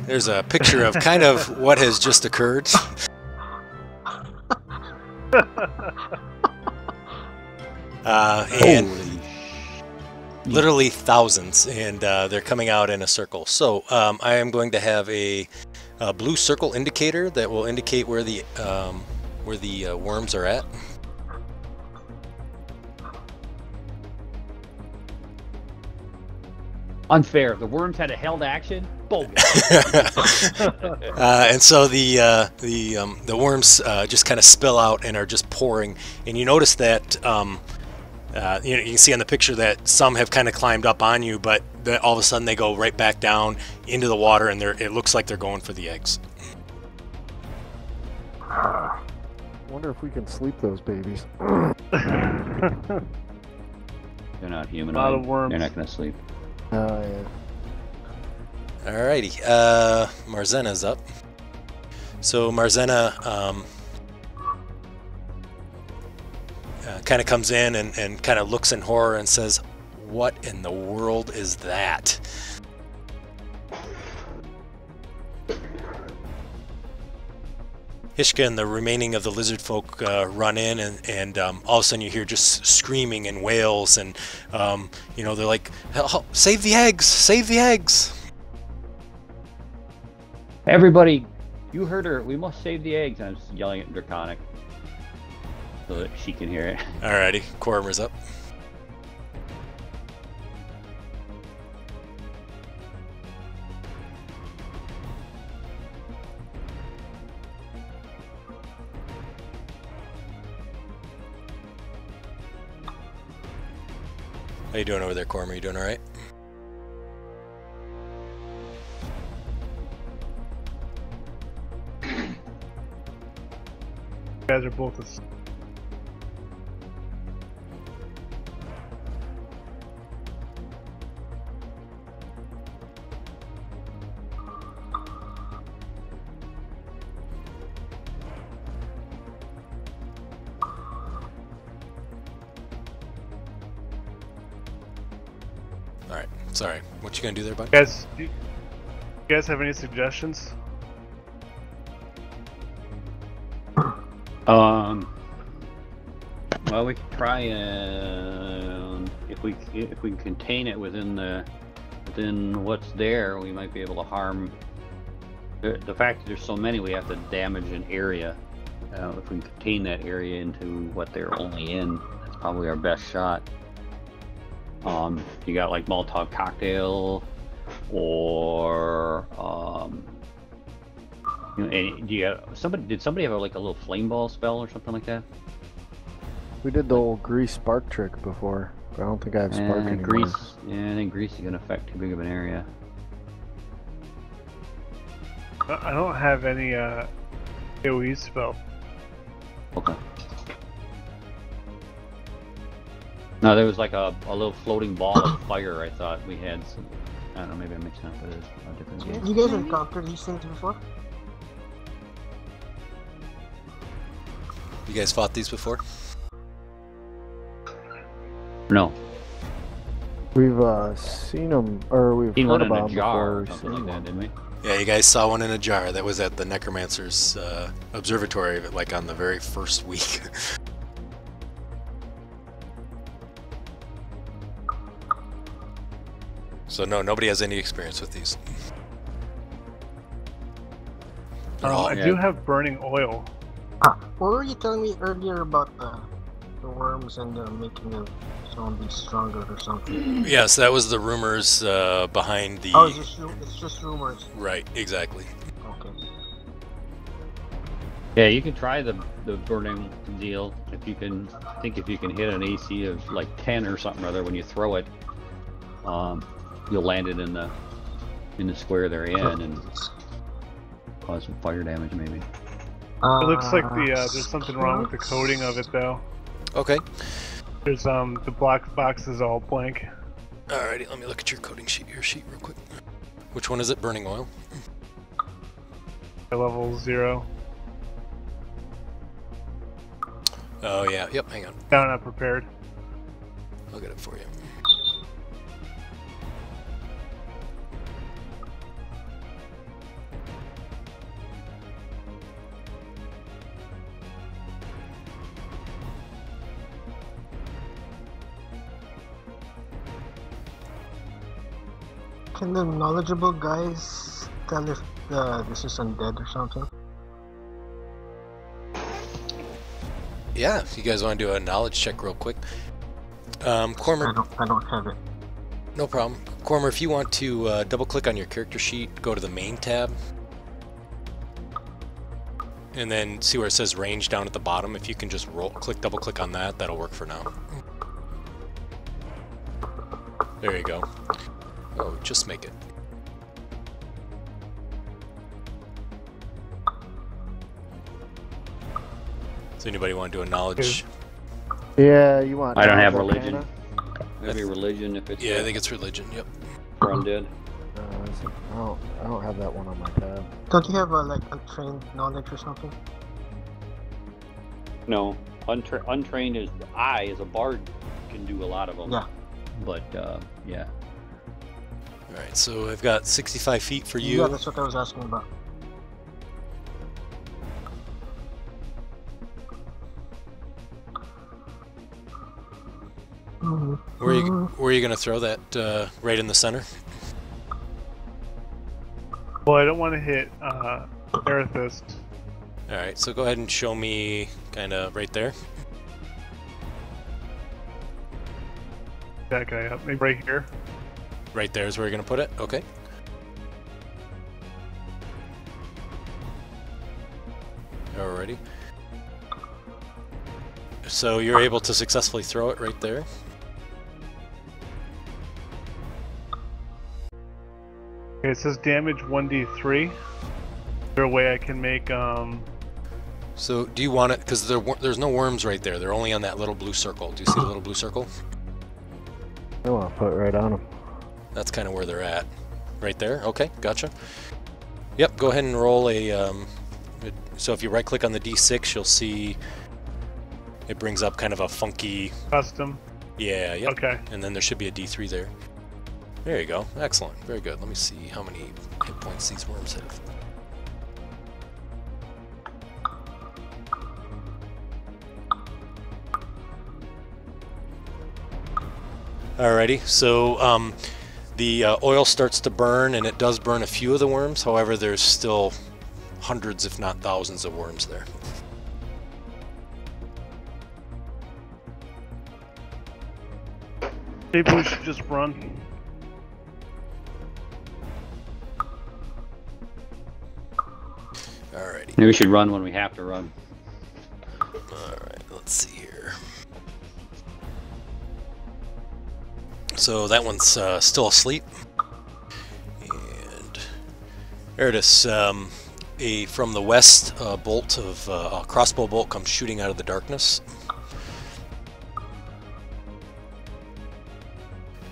There's a picture of kind of what has just occurred. And literally thousands, and they're coming out in a circle. So I am going to have a blue circle indicator that will indicate where the worms are at. Unfair. The worms had a held action. Bogus. And so the worms just kind of spill out and are just pouring. And you notice that you can see on the picture that some have kind of climbed up on you, but all of a sudden they go right back down into the water, and it looks like they're going for the eggs. Wonder if we can sleep those babies. They're not human. A lot of worms. They're not going to sleep. Oh, yeah. Alrighty, Marzena's up. So Marzena kind of comes in and kind of looks in horror and says, "What in the world is that?" Ishka and the remaining of the lizard folk run in, and all of a sudden you hear just screaming and wails, and they're like, "Help, save the eggs! Save the eggs!" Everybody, you heard her. We must save the eggs. I'm yelling at Draconic so that she can hear it. Alrighty, Coromer's up. How you doing over there, Coromer? You doing all right? You guys are both asleep. All right. Sorry. What you gonna do there, bud? Guys, do you guys have any suggestions? Well, we could try if we can contain it within what's there, we might be able to harm. The fact that there's so many, we have to damage an area. If we can contain that area into what they're only in, that's probably our best shot. You got like Molotov cocktail, or and did somebody have like a little flame ball spell or something like that? We did the old grease spark trick before, but I don't think I have spark anymore. Grease, yeah, I think grease is gonna affect too big of an area. I don't have any AoE spell. Okay. No, there was like a little floating ball of fire. I thought we had some. I don't know. Maybe I'm mixing up with a different game. You guys encountered these things before? You guys fought these before? No. We've seen them, or we've Seen heard one in about a jar or them something like that, didn't we? Yeah, you guys saw one in a jar. That was at the Necromancer's observatory, like on the very first week. So no, nobody has any experience with these. I do have burning oil. What were you telling me earlier about the worms and making the zombies stronger or something? Yes, that was the rumors behind the... Oh, it's just rumors. Right, exactly. Okay. Yeah, you can try the burning deal if you can. I think if you can hit an AC of like 10 or something or other when you throw it, you'll land it in the square they're in and cause some fire damage maybe. It looks like there's something wrong with the coding of it though. Okay. There's the black box is all blank. Alrighty, let me look at your coding sheet, real quick. Which one is it? Burning oil? Level 0. Oh yeah, yep, hang on. Down, not prepared. I'll get it for you. Can the knowledgeable guys tell if this is undead or something? Yeah, if you guys want to do a knowledge check real quick. Cormer, I don't have it. no problem. Cormer, if you want to double click on your character sheet, go to the main tab, and then see where it says range down at the bottom. If you can just double click on that, that'll work for now. There you go. Oh, just make it. Does anybody want to do a knowledge? Yeah, you want. I don't have Arcana? religion. Maybe religion if it's Yeah, I think it's religion, yep. for undead. I don't have that one on my tab. Don't you have like untrained knowledge or something? No, untrained is as a bard can do a lot of them. Yeah. But yeah. Alright, so I've got 65 feet for you. Yeah, that's what I was asking about. Where are you going to throw that? Right in the center? Well, I don't want to hit Amethyst. Alright, so go ahead and show me kind of right there. That guy up. Maybe right here. Right there is where you're going to put it? Okay. Alrighty. So you're able to successfully throw it right there. Okay, it says damage 1d3. Is there a way I can make So do you want it, because there's no worms right there, they're only on that little blue circle. Do you see the little blue circle? I want to put it right on them. That's kind of where they're at. Right there? Okay, gotcha. Yep, go ahead and roll a... so if you right click on the D6, you'll see it brings up kind of a funky... custom? Yeah, yep. Okay. And then there should be a D3 there. There you go. Excellent. Very good. Let me see how many hit points these worms have. Alrighty, so the oil starts to burn, and it does burn a few of the worms. However, there's still hundreds, if not thousands, of worms there. Maybe we should just run. Alrighty. Maybe we should run when we have to run. Alright, let's see here. So that one's still asleep. And there it is. From the west, a bolt of a crossbow bolt comes shooting out of the darkness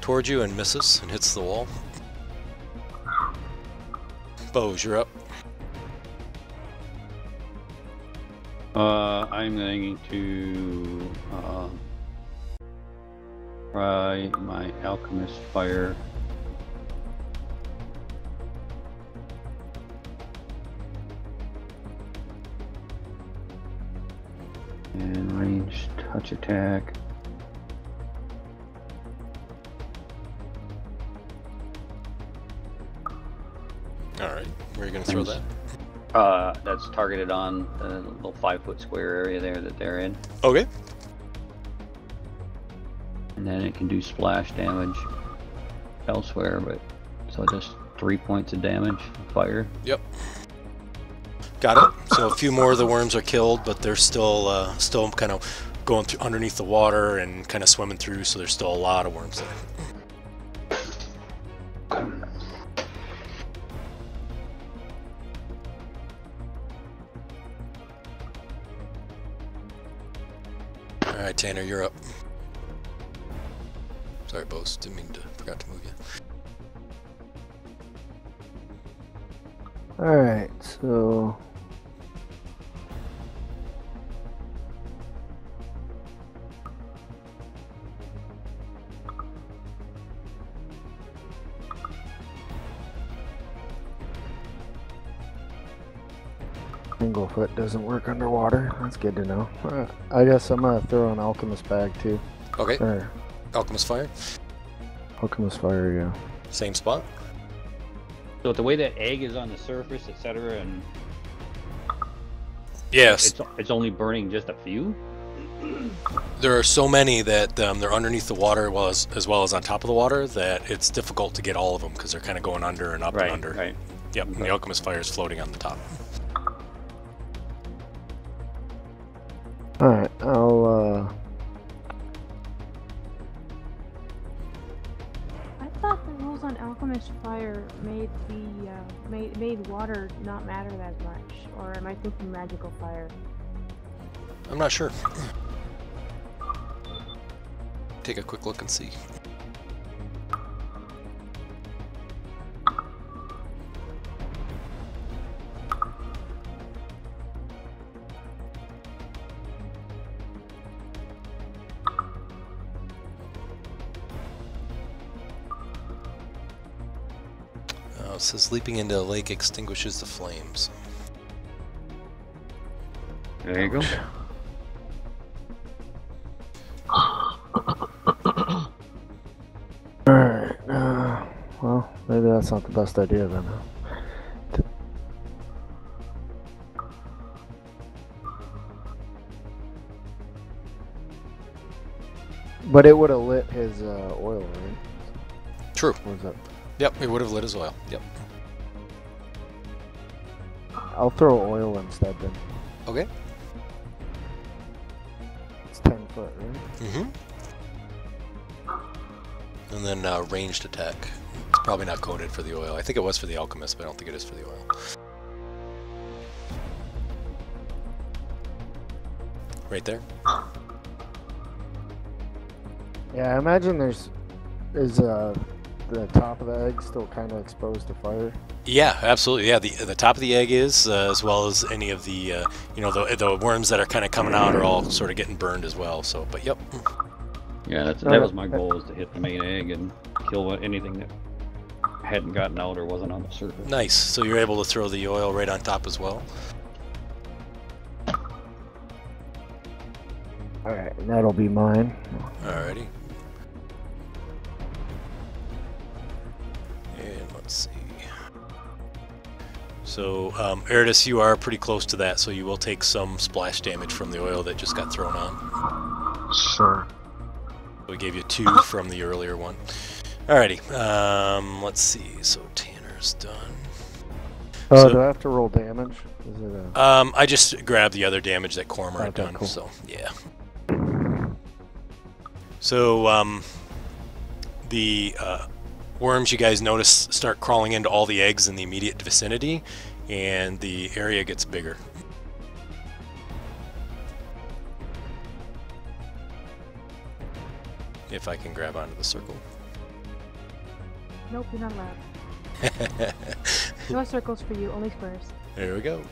towards you and misses and hits the wall. Bose, you're up. I'm going to try my alchemist fire. And range touch attack. Alright, where are you going to throw that? That's targeted on the little 5-foot square area there that they're in. Okay. And then it can do splash damage elsewhere, but so just 3 points of damage fire. Yep. Got it. So a few more of the worms are killed, but they're still kind of going through underneath the water and kind of swimming through, so there's still a lot of worms there. Alright, Tanner, you're up. Sorry, Bose. Forgot to move you. Alright, so... Single foot doesn't work underwater. That's good to know. I guess I'm gonna throw an alchemist bag too. Okay. Or Alchemist Fire. alchemist fire, yeah. Same spot. So the way that egg is on the surface, etc., and Yes, it's only burning just a few. there are so many that they're underneath the water as well as on top of the water that it's difficult to get all of them because they're kind of going under and up and under. Right. Yep, and the alchemist fire is floating on the top. Alright, I'll I thought the rules on alchemist fire made made water not matter that much, or am I thinking magical fire? I'm not sure. Take a quick look and see. It says leaping into a lake extinguishes the flames. There you go. Alright, well, maybe that's not the best idea then. But it would have lit his oil, right? True. Or is that? Yep, it would have lit as well. Yep. I'll throw oil instead then. Okay. It's 10 foot, right? Mm-hmm. And then ranged attack. It's probably not coded for the oil. I think it was for the alchemist, but I don't think it is for the oil. Right there. Yeah, I imagine is the top of the egg still kind of exposed to fire? Yeah, absolutely. Yeah, the top of the egg is, as well as any of the, the worms that are kind of coming out are all sort of getting burned as well. So, but yep. Yeah, that was my goal, is to hit the main egg and kill anything that hadn't gotten out or wasn't on the surface. Nice. So you're able to throw the oil right on top as well. Alright, that'll be mine. Alrighty. And let's see. So, Eridus, you are pretty close to that, so you will take some splash damage from the oil that just got thrown on. Sure. We gave you 2 from the earlier one. Alrighty. Let's see. So Tanner's done. Oh, So- do I have to roll damage? Is it a... I just grabbed the other damage that Cormer had Okay, done. cool. So yeah. So the worms, you guys notice, start crawling into all the eggs in the immediate vicinity, and the area gets bigger. If I can grab onto the circle. Nope, you're not allowed. No circles for you, only squares. There we go.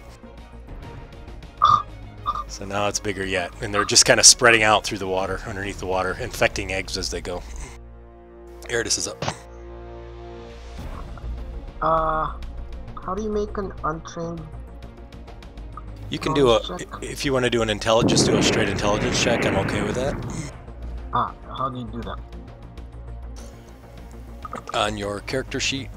So now it's bigger yet, and they're just kind of spreading out through the water, underneath the water, infecting eggs as they go. Eridus is up. How do you make an untrained? You can do a, check? if you want to do an intelligence, do a straight intelligence check. I'm okay with that. How do you do that? On your character sheet,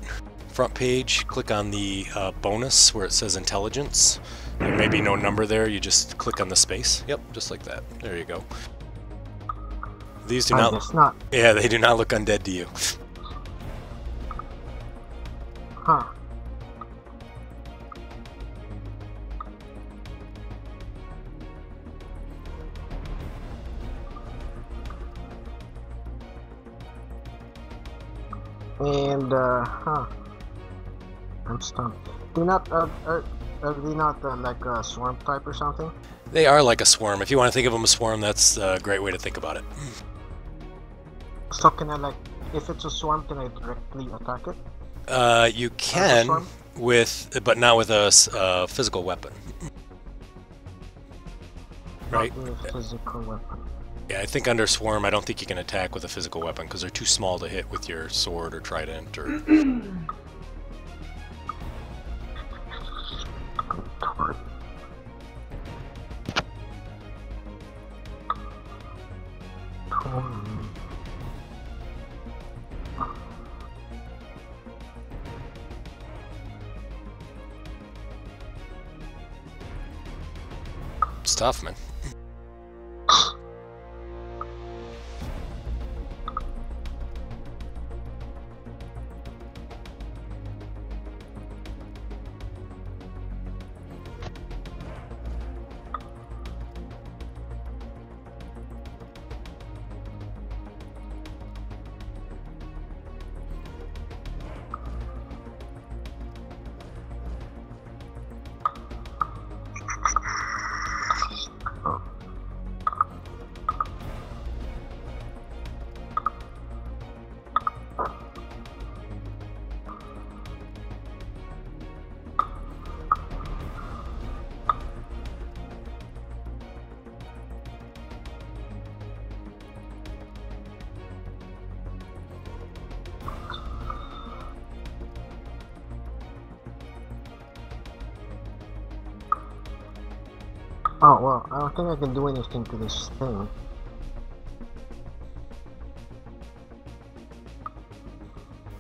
front page, click on the bonus where it says intelligence. There may be no number there, you just click on the space. Yep, just like that. There you go. These do I not, guess not. yeah, they do not look undead to you. Huh. And I'm stumped. Do not are they not like a swarm type or something? They are like a swarm. If you want to think of them as swarm, that's a great way to think about it. So can I, like, if it's a swarm, can I directly attack it? You As a can, swarm? but not with a physical weapon. Right? Not with a physical weapon. Yeah, I think under swarm, I don't think you can attack with a physical weapon because they're too small to hit with your sword or trident or. It's tough, man. Oh, well, I don't think I can do anything to this thing.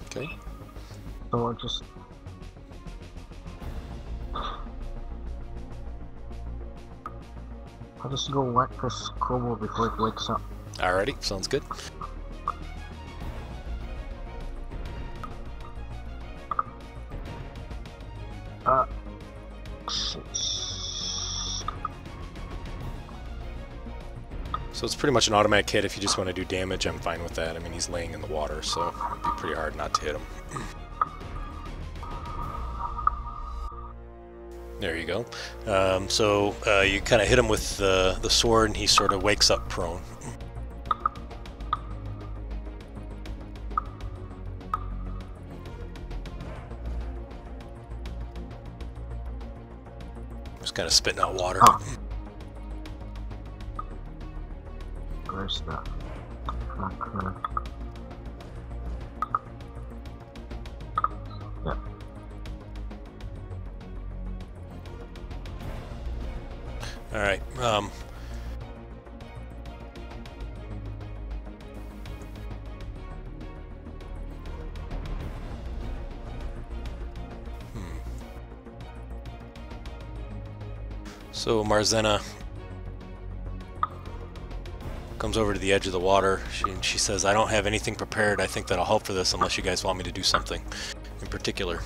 Okay. So I'll just... I'll just go whack this kobold before it wakes up. Alrighty, sounds good. Shit. So it's pretty much an automatic hit. If you just want to do damage, I'm fine with that. I mean, he's laying in the water, so it'd be pretty hard not to hit him. There you go. So you kind of hit him with the sword, and he sort of wakes up prone. Just kind of spitting out water. Oh. Where's the fucker? Yep. All right. So Marzena comes over to the edge of the water. She says, "I don't have anything prepared. I think that'll help for this unless you guys want me to do something in particular."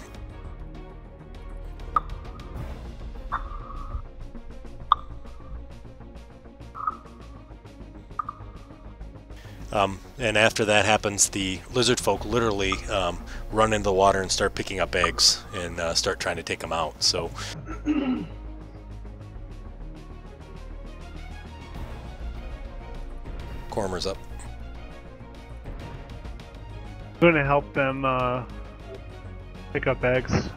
And after that happens, the lizard folk literally run into the water and start picking up eggs and start trying to take them out. So Cormer's up. I'm going to help them pick up eggs.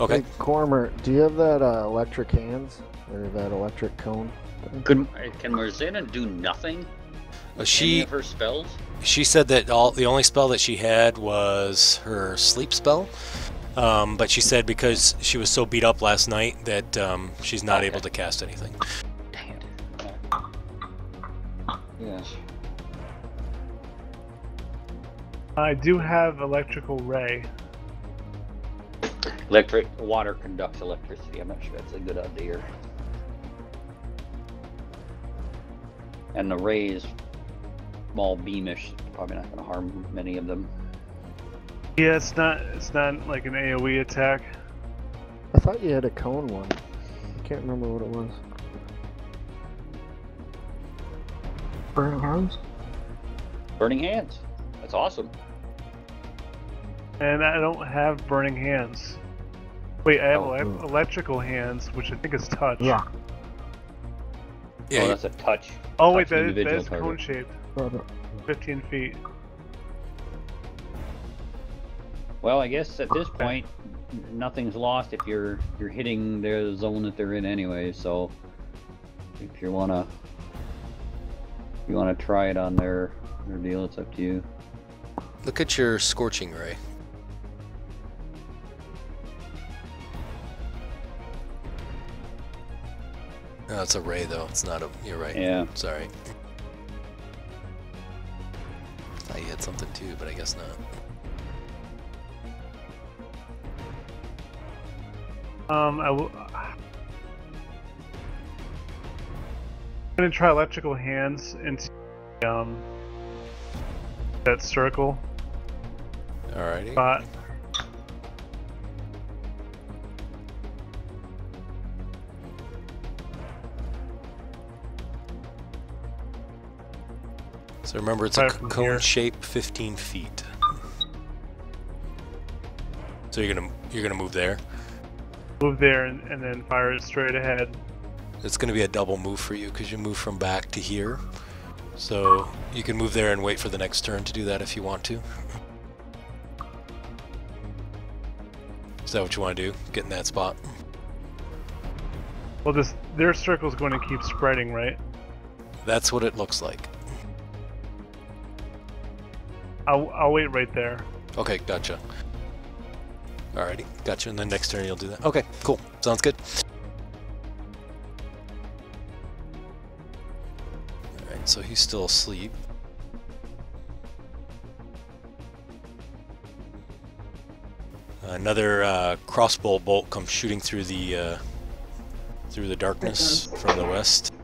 Okay. Hey, Cormer, do you have that electric hands or that electric cone thing? Can Marzena do nothing? Any She of her spells? said that the only spell that she had was her sleep spell, but she said because she was so beat up last night that she's not able to cast anything. Dang it. Yes. I do have electrical ray. Water conducts electricity. I'm not sure that's a good idea. And the ray is small beamish. Probably not going to harm many of them. Yeah, it's not like an AoE attack. I thought you had a cone one. I can't remember what it was. Burning hands? Burning hands. That's awesome. And I don't have burning hands. Wait, I have Oh. electrical hands, which I think is touch. Yeah. Yeah, Oh, that's a touch. Oh wait, touch that individual is target. cone shaped. 15 feet. Well, I guess at this point, nothing's lost if you're hitting the zone that they're in anyway. So, if you wanna try it on their deal, it's up to you. look at your scorching ray. No, it's a ray though. It's not a. You're right. Yeah. Sorry. Thought you had something too, but I guess not. I'm gonna try electrical hands into that circle Alrighty. spot. So remember, it's a Right from cone here. shape, 15 feet. So you're gonna move there. Move there and then fire it straight ahead. It's gonna be a double move for you because you move from back to here. So you can move there and wait for the next turn to do that if you want to. Is that what you want to do? Get in that spot? Well, their circle's going to keep spreading, right? That's what it looks like. I'll wait right there. Okay, gotcha. Alrighty, gotcha. And then next turn you'll do that. Okay, cool. Sounds good. Alright, so he's still asleep. Another crossbow bolt comes shooting through the darkness from the west.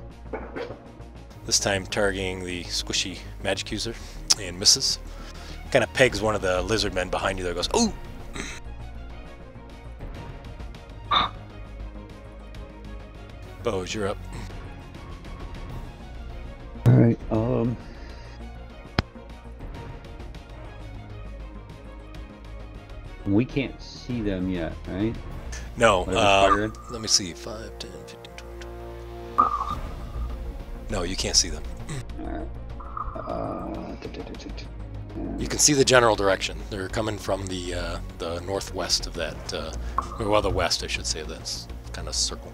This time targeting the squishy magic user and misses. Kind of pegs one of the lizard men behind you there. Goes, ooh! Bose, you're up. Alright, we can't see them yet, right? No, Whatever's fired. let me see. 5, 10, 15, 20. No, you can't see them. Alright. You can see the general direction. They're coming from the northwest of that, well, the west, I should say. That's kind of circle.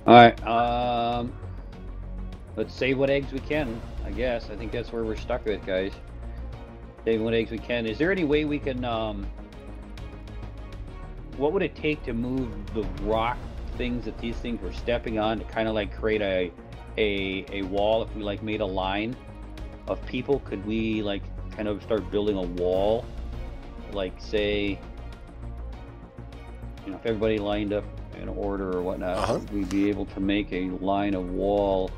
Alright, let's save what eggs we can, I guess. I think that's where we're stuck with, guys. Save what eggs we can. Is there any way we can, what would it take to move the rock things that these things were stepping on to kind of like create a wall? If we like made a line of people, could we like kind of start building a wall? Like say, you know, if everybody lined up in order or whatnot, would we be able to make a line of wall,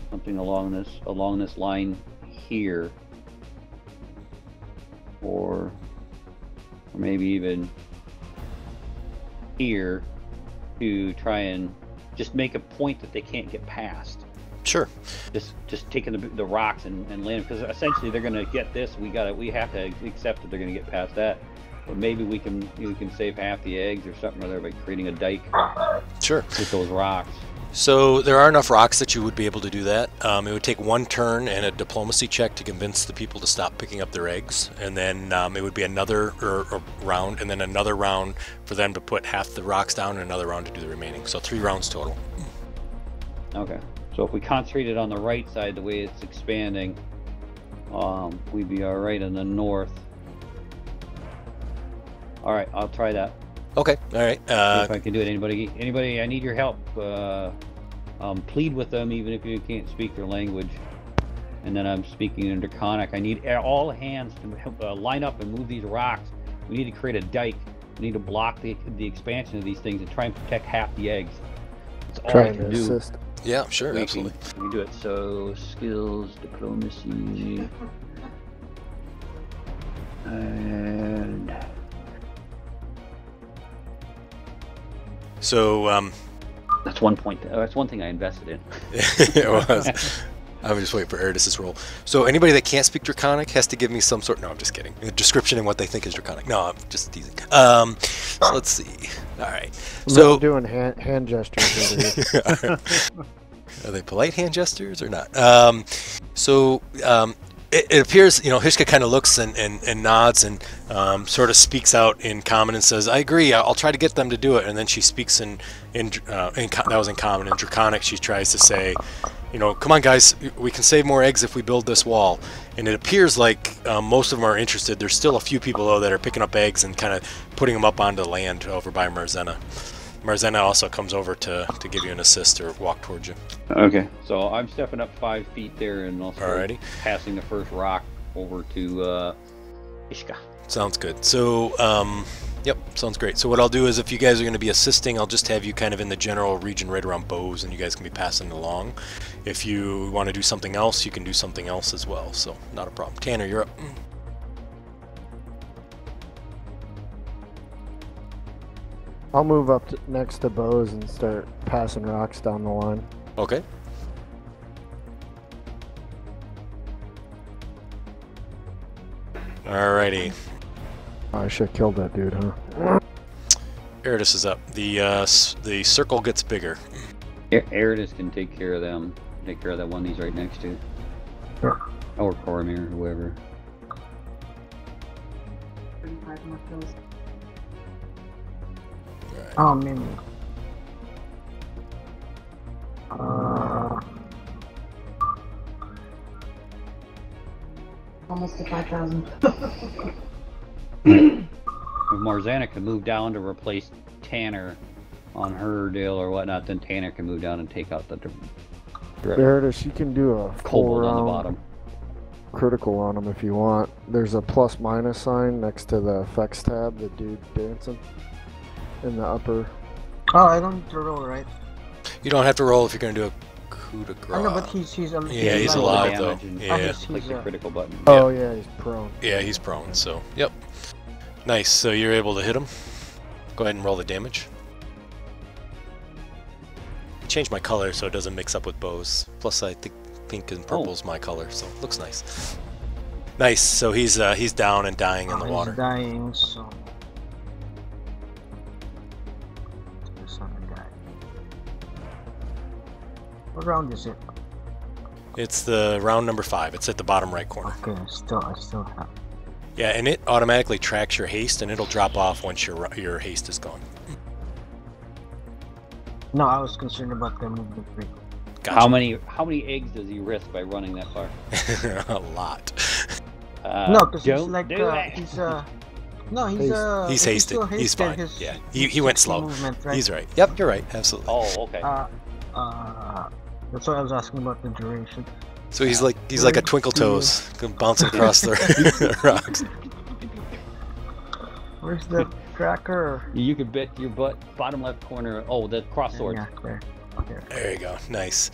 something along this line here, or maybe even here, to try and just make a point that they can't get past. Sure. Just taking the rocks and land, because essentially they're gonna get this. We have to accept that they're gonna get past that. But maybe we can save half the eggs or something or other by creating a dike. Sure. With those rocks. So there are enough rocks that you would be able to do that. It would take one turn and a diplomacy check to convince the people to stop picking up their eggs, and then it would be another round, and then another round for them to put half the rocks down, and another round to do the remaining. So 3 rounds total. Okay. So if we concentrated on the right side, the way it's expanding, we'd be all right in the north. All right, I'll try that. Okay. All right. See if I can do it. Anybody, I need your help. Plead with them, even if you can't speak their language. And then I'm speaking in Draconic. I need all hands to line up and move these rocks. We need to create a dike. We need to block the expansion of these things and try and protect half the eggs. That's all I can do. Assist. Yeah, sure, absolutely. We can do it. So skills, diplomacy, and So that's 1 point. That's one thing I invested in. it was. I was just waiting for Eridus' roll. So anybody that can't speak Draconic has to give me some sort. No, I'm just kidding. A description in what they think is Draconic. No, I'm just teasing. So let's see. All right. So I'm doing hand gestures over here. Are they polite hand gestures or not? It appears, you know, Hishka kind of looks and nods and sort of speaks out in common and says, "I agree. I'll try to get them to do it." And then she speaks in that was in common. In Draconic, she tries to say, you know, "Come on, guys, we can save more eggs if we build this wall." And it appears like most of them are interested. There's still a few people though that are picking up eggs and kind of putting them up onto the land over by Marzena. Marzena also comes over to give you an assist or walk towards you. Okay, so I'm stepping up 5 feet there and also Alrighty. passing the first rock over to Ishka. Sounds good. So, yep, sounds great. So what I'll do is if you guys are going to be assisting, I'll just have you kind of in the general region right around bows, and you guys can be passing along. If you want to do something else, you can do something else as well, so not a problem. Tanner, you're up. I'll move up next to bows and start passing rocks down the line. Okay. Alrighty. Oh, I should have killed that dude, huh? Eridus is up. The circle gets bigger. Eridus can take care of them. Take care of that one he's right next to. Sure. Or Coromir, whoever. 35 more kills. Oh, maybe. Almost to 5,000. If Marzana can move down to replace Tanner on her deal or whatnot, then Tanner can move down and take out the Eridus, you can do a full kobold on the round bottom. critical on him if you want. There's a ± sign next to the effects tab, the dude dancing in the upper. Oh, I don't need to roll, right? You don't have to roll if you're going to do a coup de grace. I know, but he's Yeah, he's Roll the alive though. damage and Yeah. Click the critical button. Oh yeah, he's prone. Yeah, he's prone, so, yep. Nice, so you're able to hit him. Go ahead and roll the damage. Change my color so it doesn't mix up with bows. Plus I think pink and purple's my color, so it looks nice. Nice, so he's down and dying in the water. He's dying, so... There's another guy. What round is it? It's the round number 5. It's at the bottom right corner. Okay, I still have... Yeah, and it automatically tracks your haste, and it'll drop off once your haste is gone. No, I was concerned about the movement rate. Gotcha. How many eggs does he risk by running that far? A lot. No, because he's don't like, do it. he's no, he's He's still hasted. He's fine. his- Yeah, he went slow. Movement, right? He's right. Yep, you're right. Absolutely. Oh, okay. That's why I was asking about the duration. So he's like a twinkle toes bouncing across the rocks. Where's the tracker? You could bet your butt bottom left corner. Oh, the cross sword. Yeah, there. There. There you go. Nice.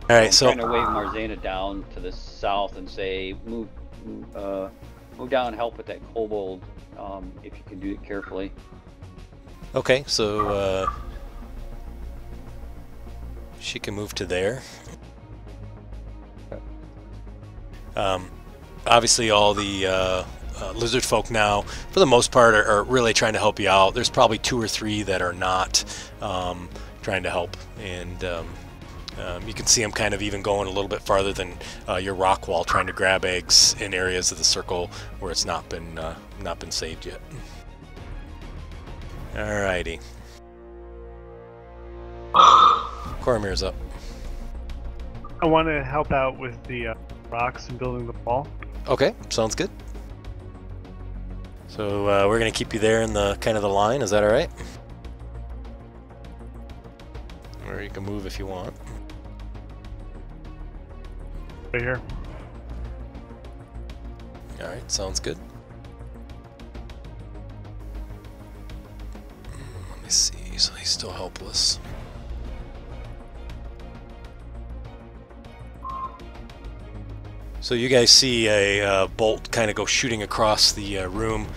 All right, I'm so trying to wave Marzana down to the south and say, move down and help with that kobold, if you can do it carefully. okay, so she can move to there. Obviously, all the lizard folk now, for the most part, are really trying to help you out. There's probably 2 or 3 that are not trying to help, and you can see them kind of even going a little bit farther than your rock wall, trying to grab eggs in areas of the circle where it's not been saved yet. Alrighty. Coromir's up. I want to help out with the rocks and building the wall. Okay, sounds good. So we're gonna keep you there in the kind of the line. Is that all right? Or you can move if you want. Right here. All right, sounds good. Let me see. So he's still helpless. So you guys see a bolt kind of go shooting across the room.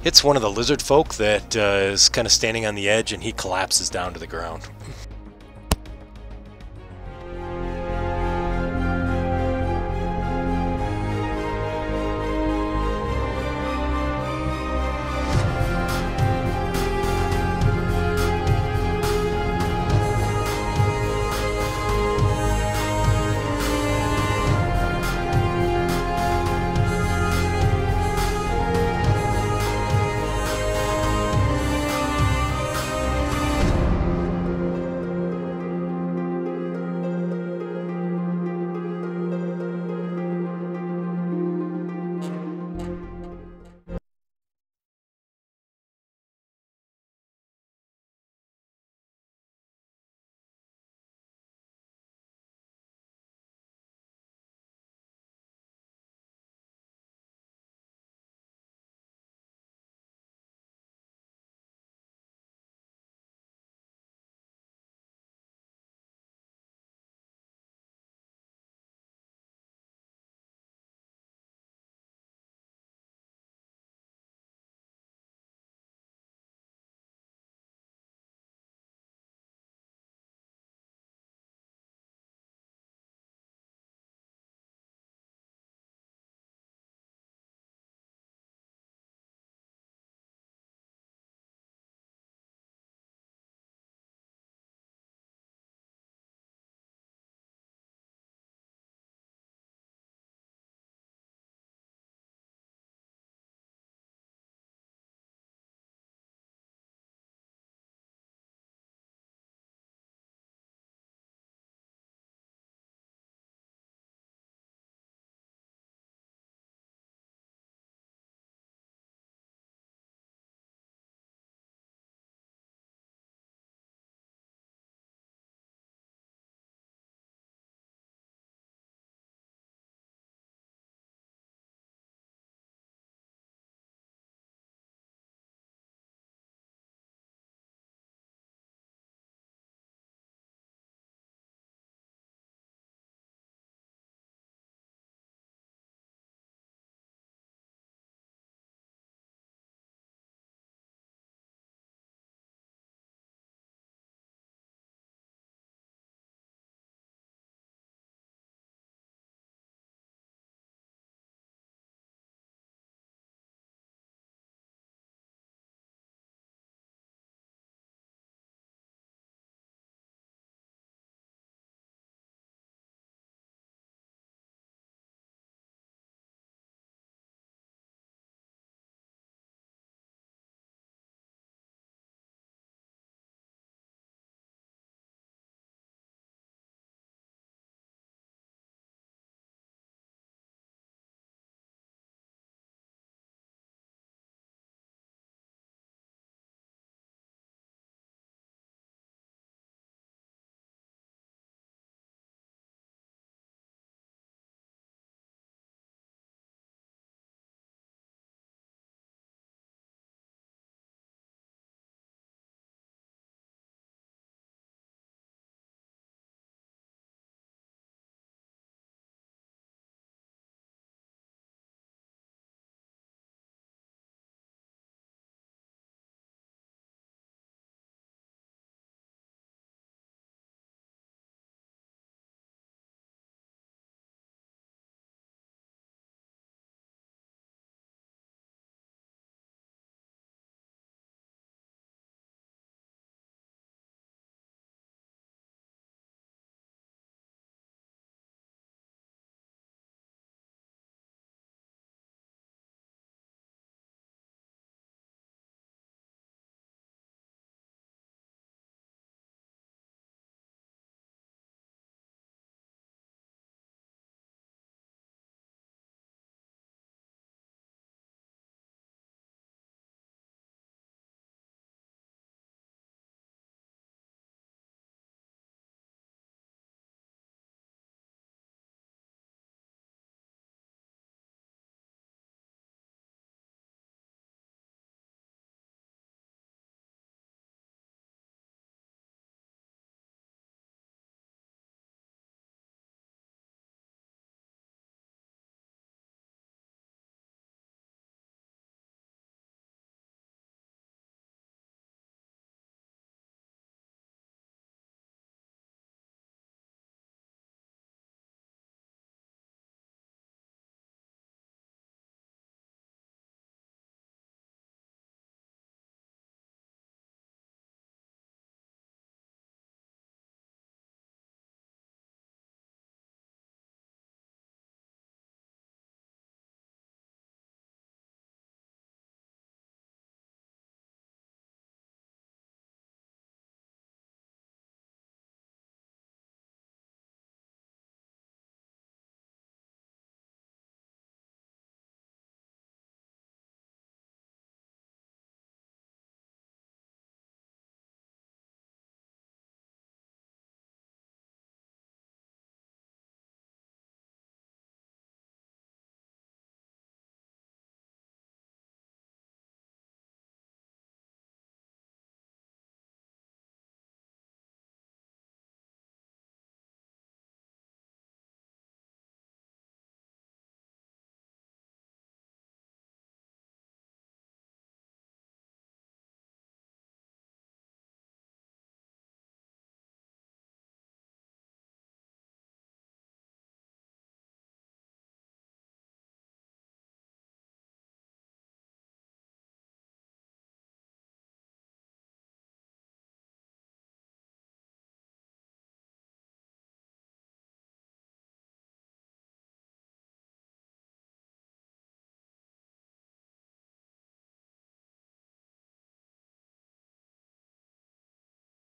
Hits one of the lizard folk that is kind of standing on the edge, and he collapses down to the ground.